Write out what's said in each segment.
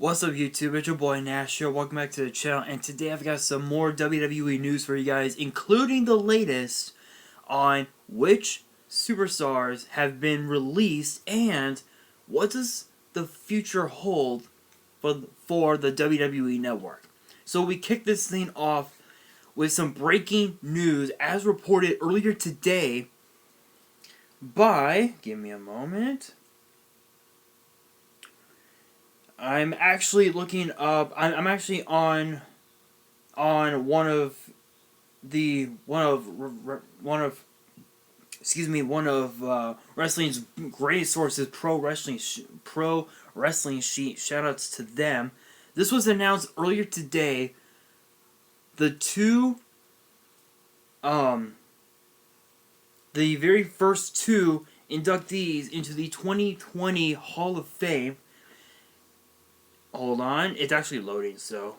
What's up YouTube, it's your boy Nash here, welcome back to the channel, and today I've got some more WWE news for you guys, including the latest on which superstars have been released and what does the future hold for the WWE Network. So we kick this thing off with some breaking news as reported earlier today by, give me a moment, I'm actually looking up. I'm actually on one of wrestling's greatest sources, Pro Wrestling Sheet. Shoutouts to them. This was announced earlier today. The very first two inductees into the 2020 Hall of Fame. Hold on, it's actually loading, so,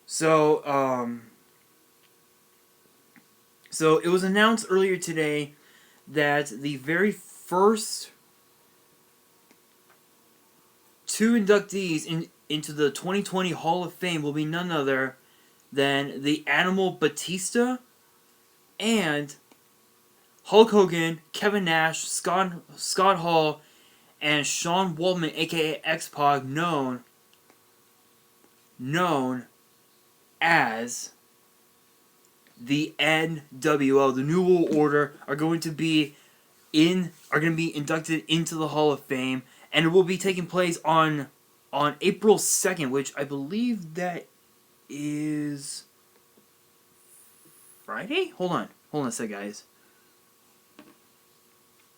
So it was announced earlier today that the very first two inductees into the 2020 Hall of Fame will be none other than the Animal Batista and Hulk Hogan, Kevin Nash, Scott Hall, and Sean Waltman, aka X-Pac, known as the NWO. The New World Order are going to be inducted into the Hall of Fame. And it will be taking place on April 2nd, which I believe that is Friday? Hold on a sec, guys.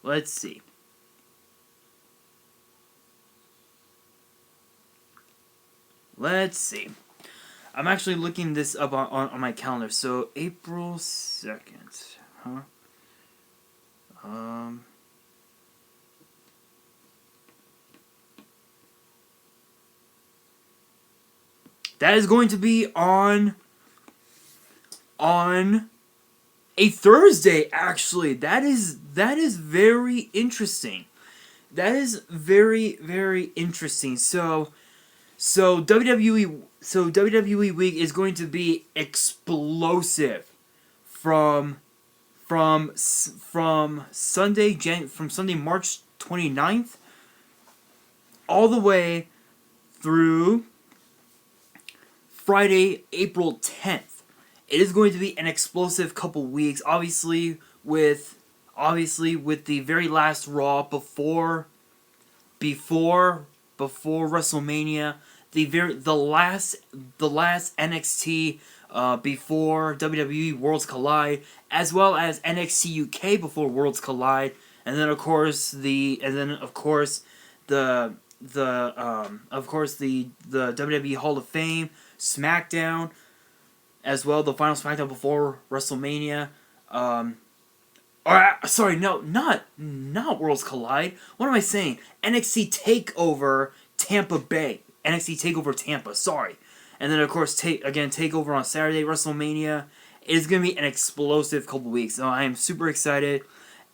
Let's see. I'm actually looking this up on my calendar. So, April 2nd. Huh? That is going to be on a Thursday, actually. That is very interesting. That is very, very interesting. So WWE week is going to be explosive from Sunday March 29th all the way through Friday, April 10th. It is going to be an explosive couple weeks. Obviously with the very last Raw before WrestleMania, the last NXT before WWE Worlds Collide, as well as NXT UK before Worlds Collide, and then of course the WWE Hall of Fame, SmackDown, as well, the final SmackDown before WrestleMania. Sorry, no, not Worlds Collide. What am I saying? NXT Takeover Tampa Bay. NXT Takeover Tampa. Sorry, and then of course Takeover on Saturday, WrestleMania. It is gonna be an explosive couple weeks. So I am super excited,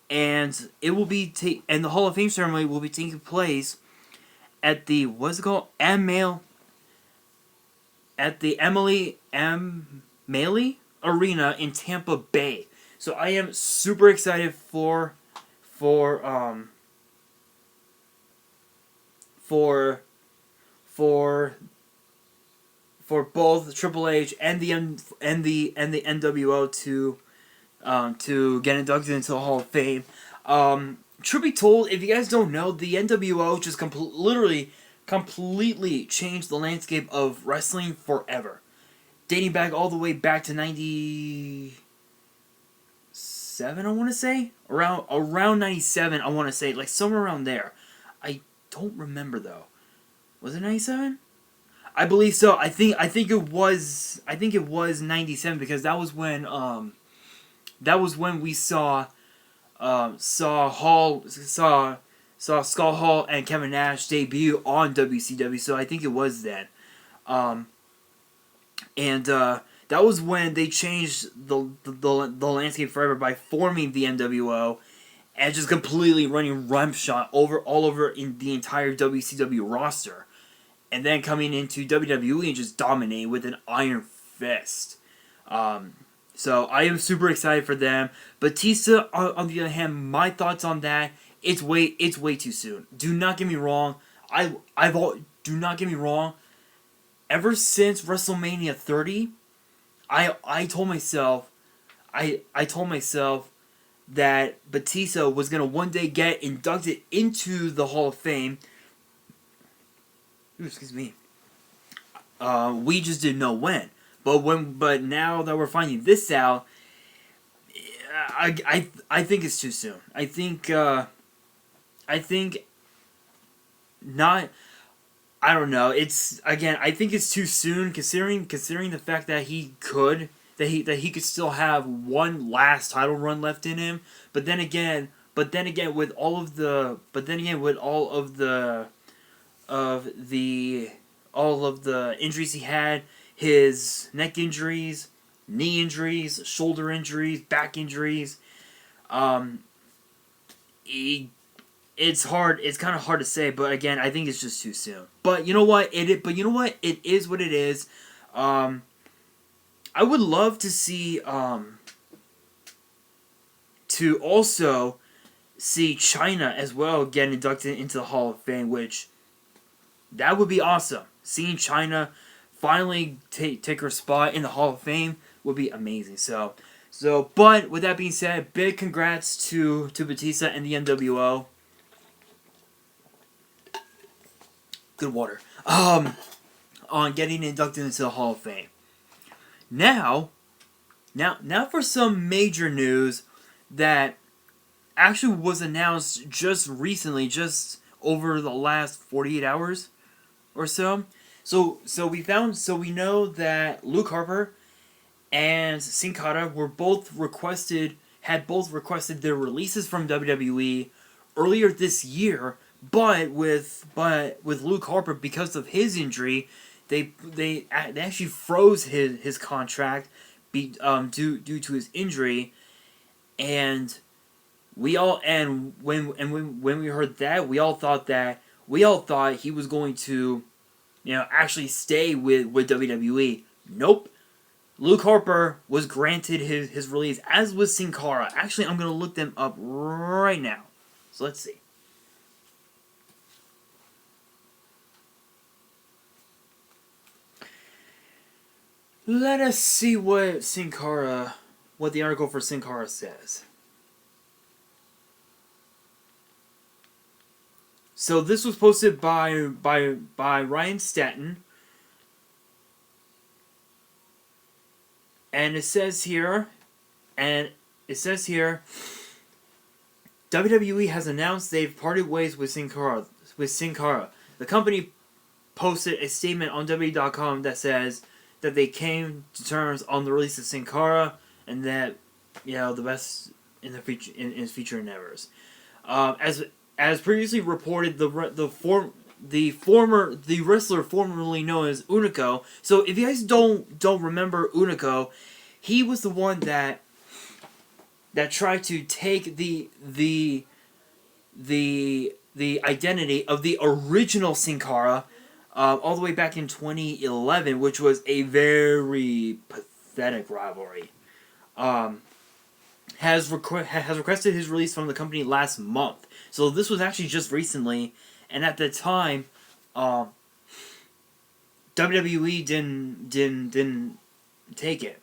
and it will be and the Hall of Fame ceremony will be taking place at the at the Emily M. Maley Arena in Tampa Bay. So I am super excited for both Triple H and the NWO to get inducted into the Hall of Fame. Truth be told, if you guys don't know, the NWO just completely changed the landscape of wrestling forever. Dating back all the way back to 97, I want to say? Around 97, I want to say. Like, somewhere around there. I don't remember, though. Was it 97? I believe so. I think it was 97, because that was when we saw Scott Hall and Kevin Nash debut on WCW. So I think it was then. That was when they changed the landscape forever by forming the NWO and just completely running roughshod all over in the entire WCW roster, and then coming into WWE and just dominating with an iron fist. So I am super excited for them. Batista, on the other hand, my thoughts on that, it's way too soon. Do not get me wrong. Do not get me wrong. Ever since WrestleMania 30, I told myself that Batista was gonna one day get inducted into the Hall of Fame. Ooh, excuse me. We just didn't know when. But now that we're finding this out, I think it's too soon. I think not. I don't know. I think it's too soon considering the fact that he could still have one last title run left in him. But then again with all of the injuries he had, his neck injuries, knee injuries, shoulder injuries, back injuries, it's hard. It's kind of hard to say, but again, I think it's just too soon. But you know what? It is what it is. I would love to see to also see China as well get inducted into the Hall of Fame, which that would be awesome. Seeing China finally take her spot in the Hall of Fame would be amazing. So, but with that being said, big congrats to Batista and the NWO. Good water. On getting inducted into the Hall of Fame. Now for some major news that actually was announced just recently, just over the last 48 hours or so. So we know that Luke Harper and Sin Cara had both requested their releases from WWE earlier this year. But with Luke Harper, because of his injury, they actually froze his contract due to his injury, and when we heard that, we all thought he was going to, actually stay with WWE. Nope. Luke Harper was granted his release, as was Sin Cara. Actually, I'm gonna look them up right now. So let's see. Let us see what the article for Sin Cara says. So this was posted by Ryan Statton, and it says here, WWE has announced they've parted ways with Sin Cara. The company posted a statement on WWE.com that says that they came to terms on the release of Sin Cara, and that the best in the future in his future endeavors. As previously reported, the wrestler formerly known as Unico. So if you guys don't remember Unico, he was the one that tried to take the identity of the original Sin Cara, all the way back in 2011, which was a very pathetic rivalry. Has requested his release from the company last month. So this was actually just recently, and at the time, WWE didn't take it.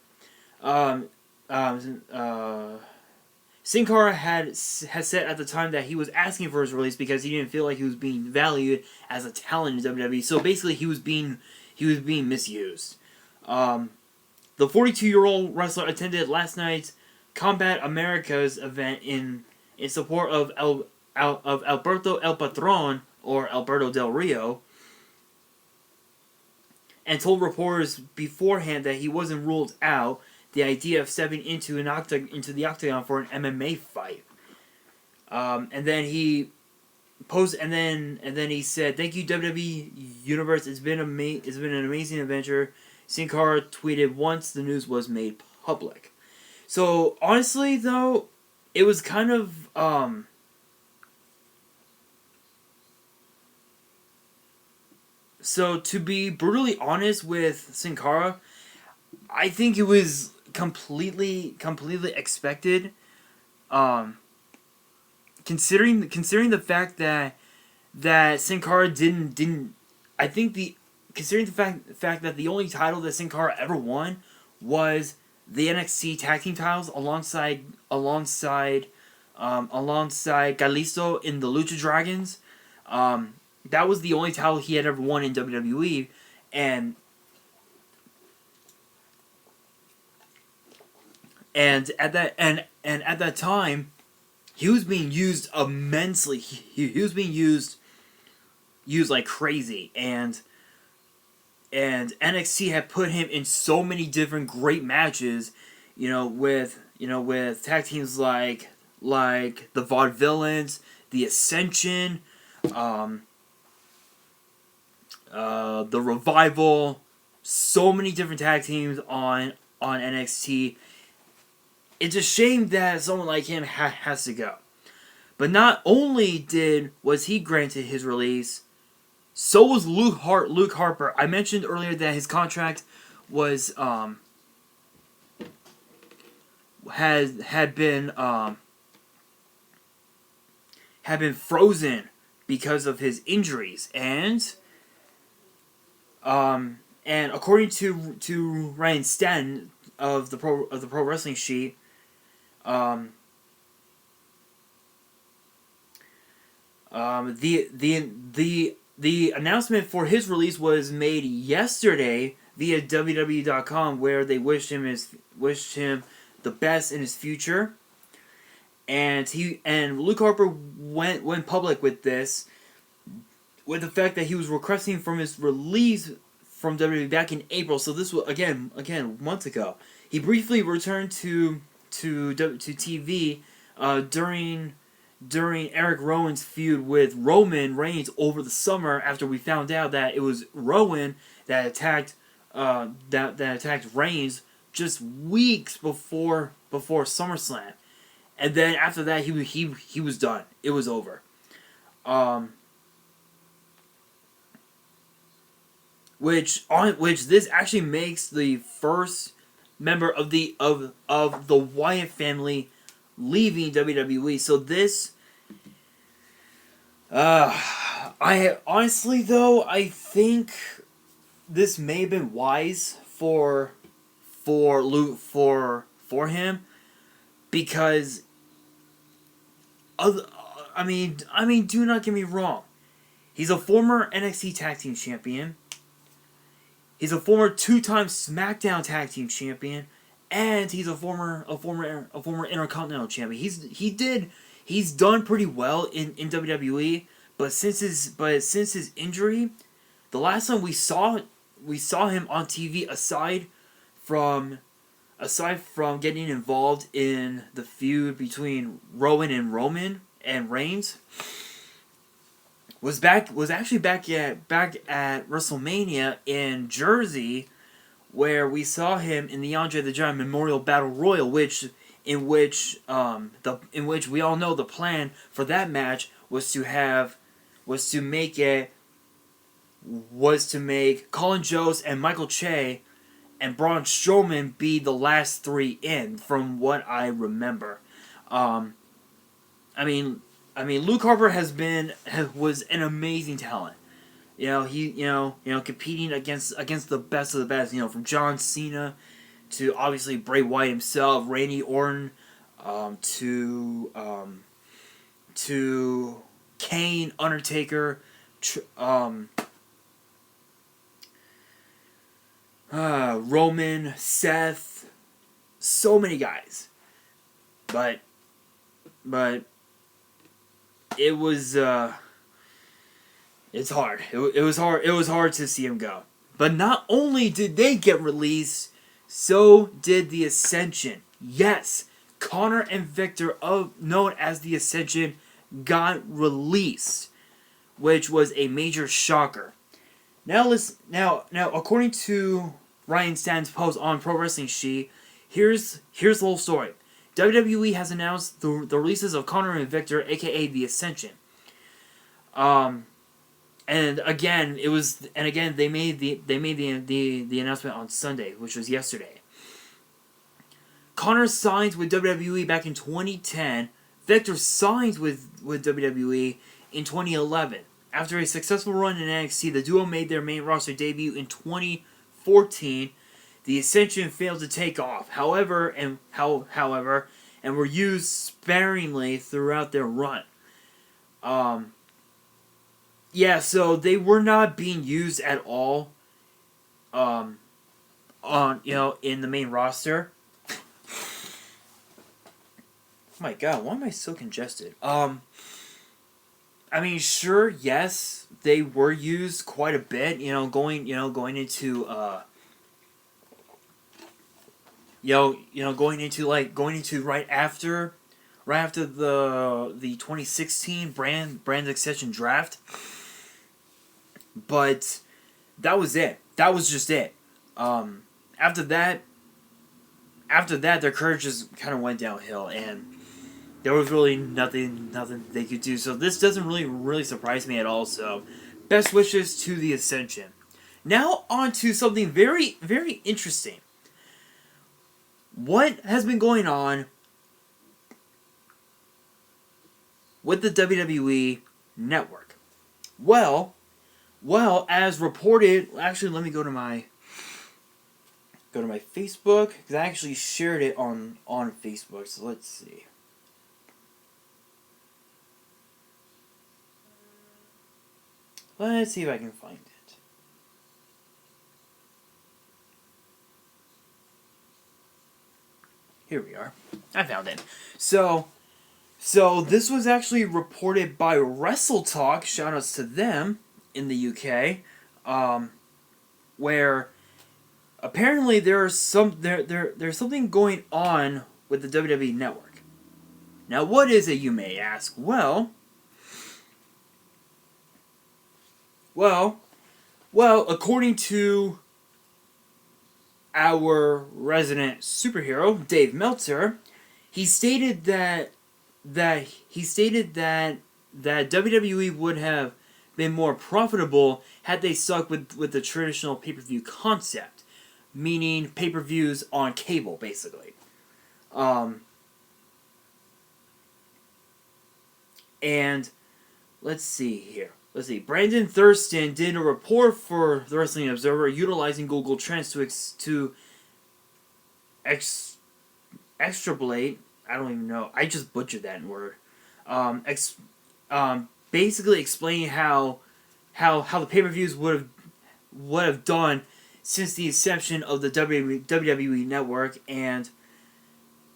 Sin Cara has said at the time that he was asking for his release because he didn't feel like he was being valued as a talent in WWE. So basically, he was being misused. The 42-year-old wrestler attended last night's Combat Americas event in support of Alberto El Patron, or Alberto Del Rio, and told reporters beforehand that he wasn't ruled out the idea of stepping into the octagon for an MMA fight. And then he then he said, "Thank you WWE Universe. It's been an amazing adventure." Sin Cara tweeted once the news was made public. So honestly, though, it was kind of So to be brutally honest with Sin Cara, I think it was completely expected. Um, considering the fact that Sin Cara didn't I think the considering the fact that the only title that Sin Cara ever won was the NXT tag team titles alongside Galisto in the Lucha Dragons. That was the only title he had ever won in WWE, and at that time, he was being used immensely. He was being used like crazy, and NXT had put him in so many different great matches, with tag teams like the Vaudevillains, the Ascension, the Revival, so many different tag teams on NXT. It's a shame that someone like him has to go. But not only was he granted his release, so was Luke Harper. I mentioned earlier that his contract was had been frozen because of his injuries, and according to Ryan Stanton of the Pro Wrestling Sheet, the announcement for his release was made yesterday via WWE.com, where they wished him the best in his future, and Luke Harper went public with this, with the fact that he was requesting from his release from WWE back in April. So this was again months ago. He briefly returned to TV during Eric Rowan's feud with Roman Reigns over the summer, after we found out that it was Rowan that attacked Reigns just weeks before SummerSlam, and then after that he was done. It was over. Which this actually makes the first member of the Wyatt family leaving WWE. So this, I honestly though, I think this may have been wise for him, because I mean, do not get me wrong. He's a former NXT Tag Team Champion. He's a former 2-time SmackDown Tag Team Champion, and he's a former Intercontinental Champion. He's done pretty well in WWE, but since his injury, the last time we saw him on TV, aside from getting involved in the feud between Rowan and Roman and Reigns, was actually back at WrestleMania in Jersey, where we saw him in the Andre the Giant Memorial Battle Royal, in which we all know the plan for that match was to make Colin Jost and Michael Che and Braun Strowman be the last three in, from what I remember. Luke Harper was an amazing talent. He competing against the best of the best. From John Cena to obviously Bray Wyatt himself, Randy Orton, to Kane, Undertaker, Roman, Seth, so many guys. But it was it's hard. It was hard. It was hard to see him go. But not only did they get released, so did the Ascension. Yes, Connor and Victor, known as the Ascension, got released. which was a major shocker. Now, according to Ryan Stan's post on Pro Wrestling Sheet, here's the whole story. WWE has announced the releases of Connor and Victor, aka The Ascension. And again, they made the announcement on Sunday, which was yesterday. Connor signs with WWE back in 2010. Victor signs with WWE in 2011. After a successful run in NXT, the duo made their main roster debut in 2014. The Ascension failed to take off, however, and were used sparingly throughout their run. So they were not being used at all. In the main roster. Oh my God, why am I so congested? I mean, sure, yes, they were used quite a bit. Going into right after the 2016 brand accession draft. But that was it. That was just it. After that, their career just kind of went downhill, and there was really nothing they could do. So this doesn't really surprise me at all. So, best wishes to the Ascension. Now on to something very, very interesting. What has been going on with the WWE Network? Well, as reported, actually, let me go to my Facebook, because I actually shared it on Facebook. So let's see. Let's see if I can find it. Here we are. I found it. So this was actually reported by Wrestle Talk. Shoutouts to them in the UK, where apparently there's something going on with the WWE Network. Now, what is it, you may ask? Well, according to our resident superhero, Dave Meltzer, he stated that WWE would have been more profitable had they stuck with the traditional pay-per-view concept, meaning pay-per-views on cable, basically. And let's see here. Brandon Thurston did a report for the Wrestling Observer utilizing Google Trends to extrapolate. I don't even know. I just butchered that word. Basically explaining how the pay-per-views would have done since the inception of the WWE Network, and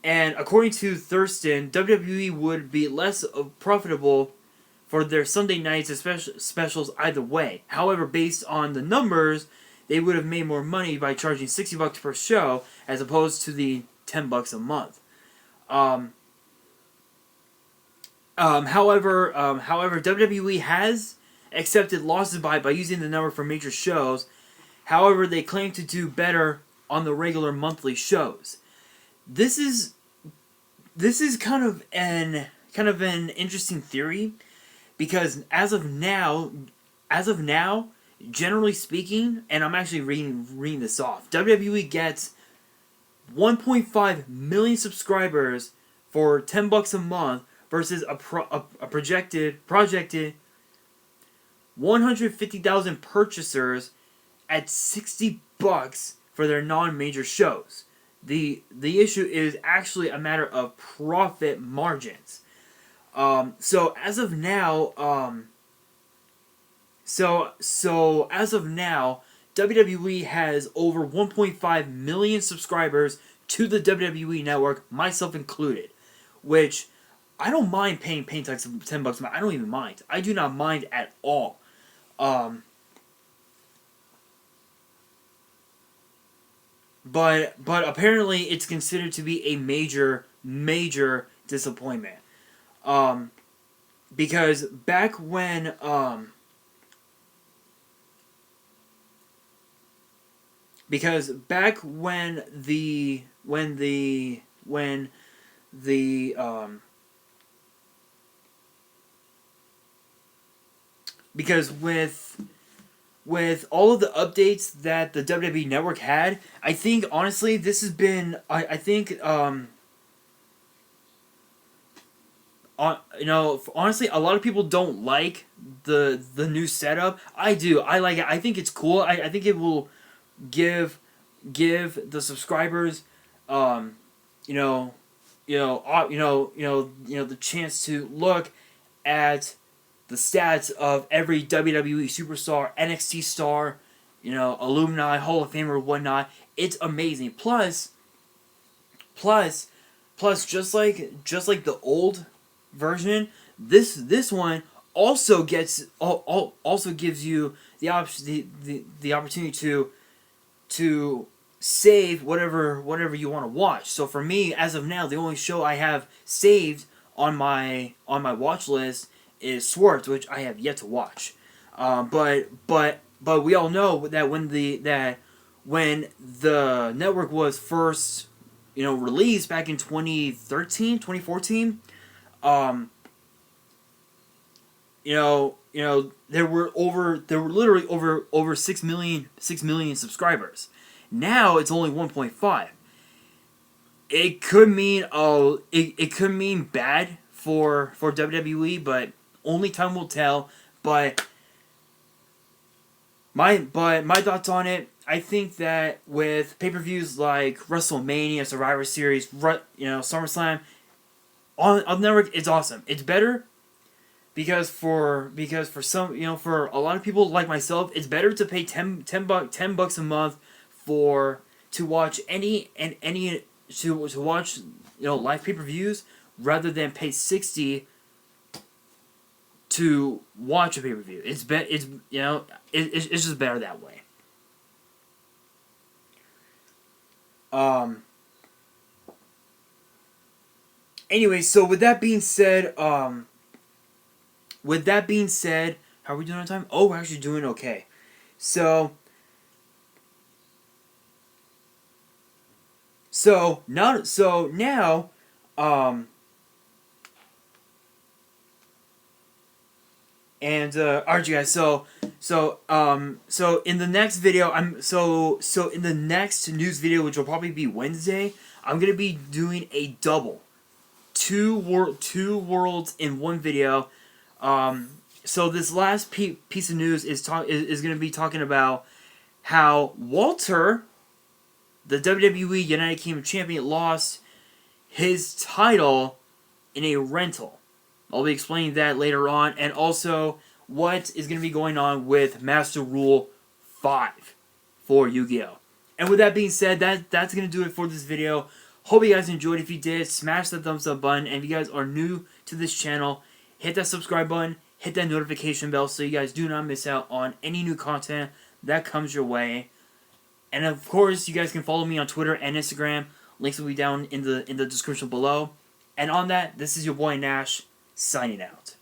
according to Thurston, WWE would be less profitable for their Sunday nights specials either way. However, based on the numbers, they would have made more money by charging $60 per show as opposed to the $10 a month. However, WWE has accepted losses by using the number for major shows. However, they claim to do better on the regular monthly shows. This is kind of an interesting theory, because as of now, generally speaking, and I'm actually reading this off, WWE gets 1.5 million subscribers for $10 a month versus a projected 150,000 purchasers at $60 for their non-major shows. The issue is actually a matter of profit margins. So as of now, WWE has over 1.5 million subscribers to the WWE Network, myself included, which I don't mind paying tax of $10 a month. I don't even mind. I do not mind at all. But apparently it's considered to be a major disappointment. because back when because back when the because with all of the updates that the WWE Network had, I think honestly this has been I think you know, honestly, a lot of people don't like the new setup. I do. I like it. I think it's cool. I think it will give the subscribers, you know, the chance to look at the stats of every WWE superstar, NXT star, you know, alumni, Hall of Famer, whatnot. It's amazing. Plus, just like the old version, this one also also gives you the option the opportunity to save whatever you want to watch. So for me, as of now, the only show I have saved on my watch list is Swerved, which I have yet to watch. But we all know that when the network was first, you know, released back in 2013, 2014, there were literally over 6 million subscribers. Now it's only 1.5. It could mean it could mean bad for WWE, but only time will tell. But my thoughts on it, I think that with pay-per-views like WrestleMania, Survivor Series, SummerSlam, on the network, it's awesome. It's better because for some, for a lot of people like myself, it's better to pay $10 a month to watch to watch live pay-per-views rather than pay $60 to watch a pay-per-view. It's just better that way. Anyway, so with that being said, how are we doing on time? Oh, we're actually doing okay. So now, alright, you guys. So in the next video, in the next news video, which will probably be Wednesday, I'm gonna be doing a double, two worlds in one video. So this last piece of news is gonna be talking about how Walter, the WWE United Kingdom champion, lost his title in a rental. I'll be explaining that later on, and also what is going to be going on with Master Rule 5 for Yu-Gi-Oh! And with that being said, that's going to do it for this video. Hope you guys enjoyed. If you did, smash the thumbs up button. And if you guys are new to this channel, hit that subscribe button, hit that notification bell so you guys do not miss out on any new content that comes your way. And of course, you guys can follow me on Twitter and Instagram. Links will be down in the description below. And on that, this is your boy Nash, signing out.